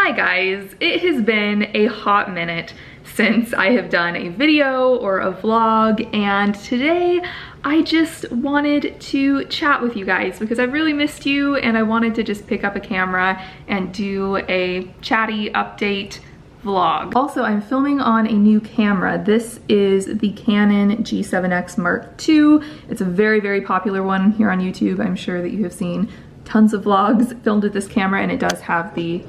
Hi guys, it has been a hot minute since I have done a video or a vlog, and today I just wanted to chat with you guys because I really missed you and I wanted to just pick up a camera and do a chatty update vlog. Also, I'm filming on a new camera. This is the Canon G7X Mark II. It's a very, very popular one here on YouTube. I'm sure that you have seen tons of vlogs filmed with this camera, and it does have the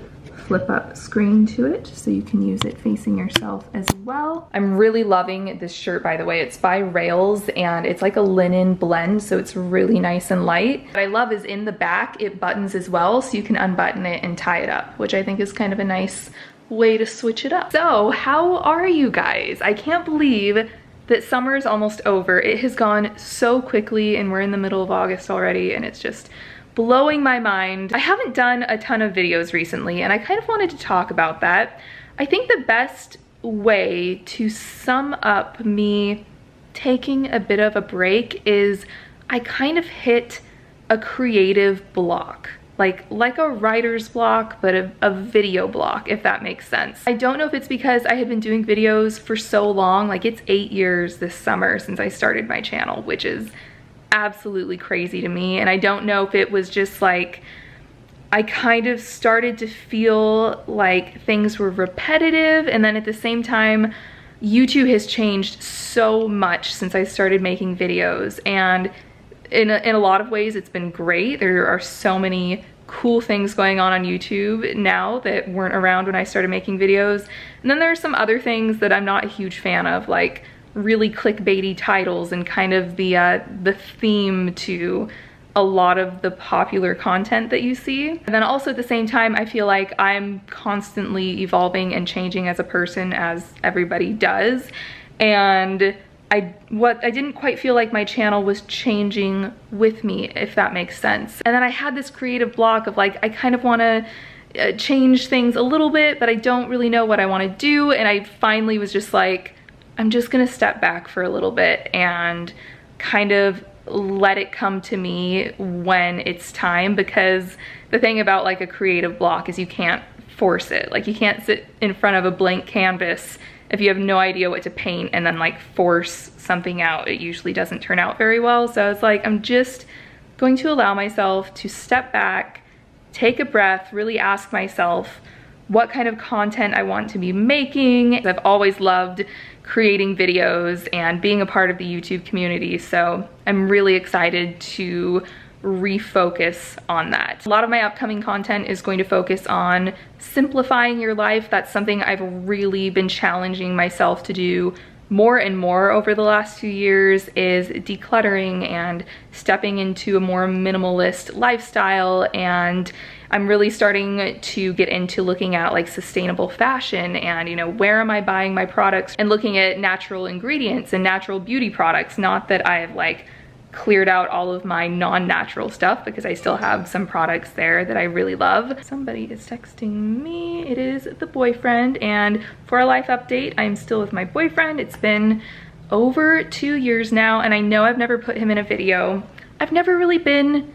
flip up screen to it so you can use it facing yourself as well. I'm really loving this shirt, by the way. It's by Rails and it's like a linen blend, so it's really nice and light. What I love is in the back it buttons as well, so you can unbutton it and tie it up, which I think is kind of a nice way to switch it up. So how are you guys? I can't believe that summer is almost over. It has gone so quickly and we're in the middle of August already, and it's just blowing my mind. I haven't done a ton of videos recently and I kind of wanted to talk about that. I think the best way to sum up me taking a bit of a break is I kind of hit a creative block. Like a writer's block, but a video block, if that makes sense. I don't know if it's because I had been doing videos for so long, like it's 8 years this summer since I started my channel, which is absolutely crazy to me. And I don't know if it was just like I kind of started to feel like things were repetitive, and then at the same time YouTube has changed so much since I started making videos, and in a lot of ways it's been great. There are so many cool things going on YouTube now that weren't around when I started making videos, and then there are some other things that I'm not a huge fan of, like really clickbaity titles and kind of the theme to a lot of the popular content that you see. And then also at the same time, I feel like I'm constantly evolving and changing as a person, as everybody does. And I didn't quite feel like my channel was changing with me, if that makes sense. And then I had this creative block of like, I kind of want to change things a little bit, but I don't really know what I want to do. And I finally was just like, I'm just gonna step back for a little bit and kind of let it come to me when it's time, because the thing about like a creative block is you can't force it. Like you can't sit in front of a blank canvas if you have no idea what to paint and then like force something out. It usually doesn't turn out very well. So I was like, I'm just going to allow myself to step back, take a breath, really ask myself what kind of content I want to be making. I've always loved creating videos and being a part of the YouTube community, so I'm really excited to refocus on that. A lot of my upcoming content is going to focus on simplifying your life. That's something I've really been challenging myself to do more and more over the last few years, is decluttering and stepping into a more minimalist lifestyle. And I'm really starting to get into looking at like sustainable fashion and, you know, where am I buying my products, and looking at natural ingredients and natural beauty products. Not that I have like cleared out all of my non-natural stuff, because I still have some products there that I really love. Somebody is texting me. It is the boyfriend, and for a life update, I'm still with my boyfriend. It's been over 2 years now, and I know I've never put him in a video. I've never really been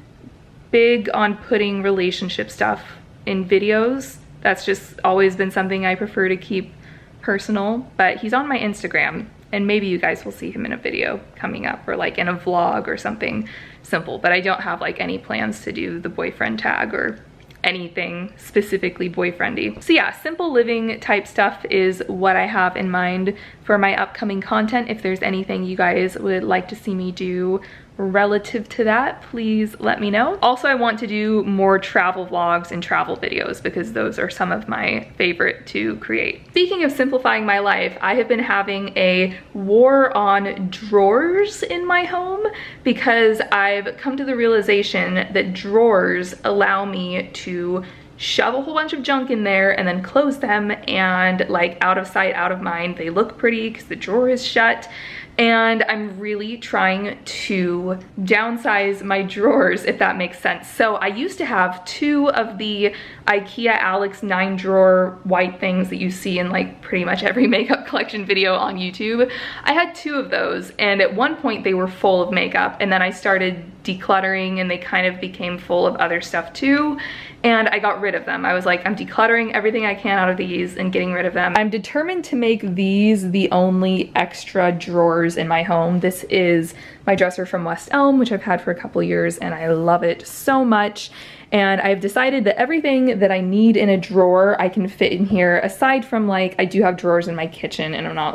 big on putting relationship stuff in videos. That's just always been something I prefer to keep personal, but he's on my Instagram, and maybe you guys will see him in a video coming up, or like in a vlog or something simple, but I don't have like any plans to do the boyfriend tag or anything specifically boyfriendy. So yeah, simple living type stuff is what I have in mind for my upcoming content. If there's anything you guys would like to see me do relative to that, please let me know. Also, I want to do more travel vlogs and travel videos because those are some of my favorite to create. Speaking of simplifying my life, I have been having a war on drawers in my home because I've come to the realization that drawers allow me to shove a whole bunch of junk in there and then close them, and like out of sight, out of mind. They look pretty because the drawer is shut. and I'm really trying to downsize my drawers, if that makes sense. So I used to have 2 of the IKEA Alex 9-drawer white things that you see in like pretty much every makeup collection video on YouTube. I had 2 of those, and at one point they were full of makeup, and then I started decluttering and they kind of became full of other stuff too, and I got rid of them. I was like, I'm decluttering everything I can out of these and getting rid of them. I'm determined to make these the only extra drawers in my home. This is my dresser from West Elm, which I've had for a couple years, and I love it so much. And I've decided that everything that I need in a drawer I can fit in here, aside from like, I do have drawers in my kitchen, and I'm not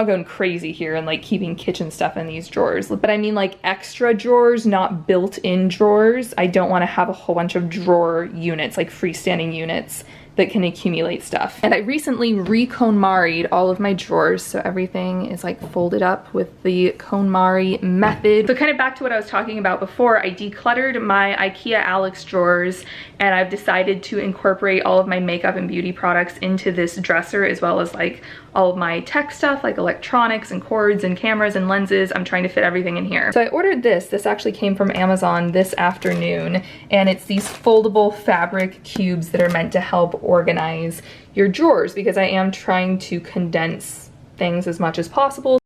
going crazy here and like keeping kitchen stuff in these drawers, but I mean like extra drawers, not built-in drawers. I don't want to have a whole bunch of drawer units, like freestanding units that can accumulate stuff. And I recently re-KonMari'd all of my drawers, so everything is like folded up with the KonMari method. So kind of back to what I was talking about before, I decluttered my IKEA Alex drawers, and I've decided to incorporate all of my makeup and beauty products into this dresser, as well as like all of my tech stuff like electronics and cords and cameras and lenses. I'm trying to fit everything in here. So I ordered this. This actually came from Amazon this afternoon, and it's these foldable fabric cubes that are meant to help organize your drawers, because I am trying to condense things as much as possible.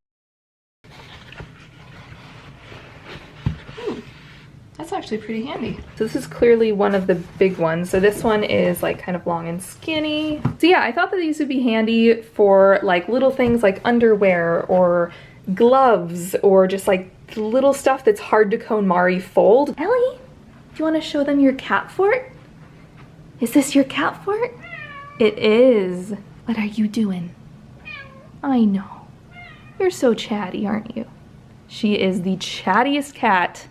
That's actually pretty handy. So this is clearly one of the big ones. So this one is like kind of long and skinny. So yeah, I thought that these would be handy for like little things like underwear or gloves, or just like little stuff that's hard to KonMari fold. Ellie, do you want to show them your cat fort? Is this your cat fort? It is. What are you doing? I know. You're so chatty, aren't you? She is the chattiest cat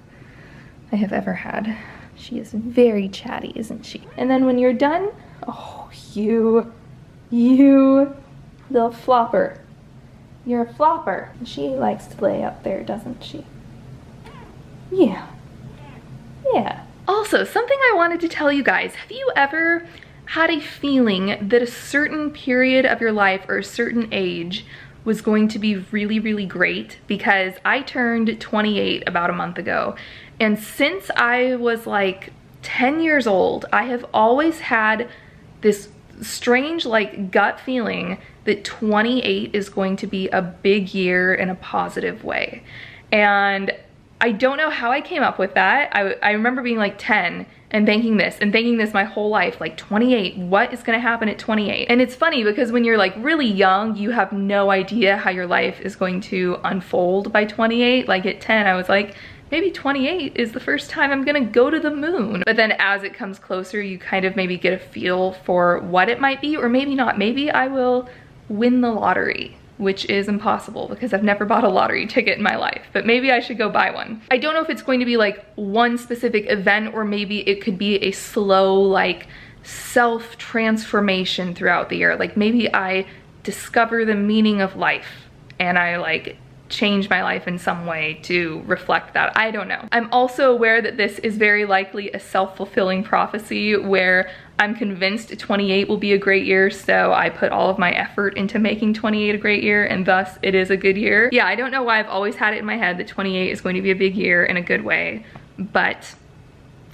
I have ever had. She is very chatty, isn't she? And then when you're done, oh, you little flopper. You're a flopper. She likes to lay up there, doesn't she? Yeah. Yeah. Also, something I wanted to tell you guys, have you ever had a feeling that a certain period of your life or a certain age was going to be really, really great? Because I turned 28 about a month ago, and since I was like 10 years old, I have always had this strange like gut feeling that 28 is going to be a big year in a positive way. And I don't know how I came up with that. I remember being like 10 and thinking this my whole life, like 28, what is gonna happen at 28? And it's funny because when you're like really young, you have no idea how your life is going to unfold by 28. Like at 10, I was like, maybe 28 is the first time I'm gonna go to the moon. But then as it comes closer, you kind of maybe get a feel for what it might be, or maybe not. Maybe I will win the lottery, which is impossible because I've never bought a lottery ticket in my life, but maybe I should go buy one. I don't know if it's going to be like one specific event, or maybe it could be a slow like self-transformation throughout the year. Like maybe I discover the meaning of life and I like change my life in some way to reflect that. I don't know. I'm also aware that this is very likely a self-fulfilling prophecy where I'm convinced 28 will be a great year, so I put all of my effort into making 28 a great year, and thus it is a good year. Yeah, I don't know why I've always had it in my head that 28 is going to be a big year in a good way, but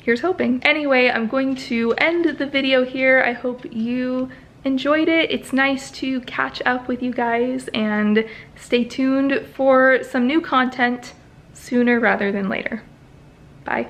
here's hoping. Anyway, I'm going to end the video here. I hope you enjoyed it. It's nice to catch up with you guys, and stay tuned for some new content sooner rather than later. Bye.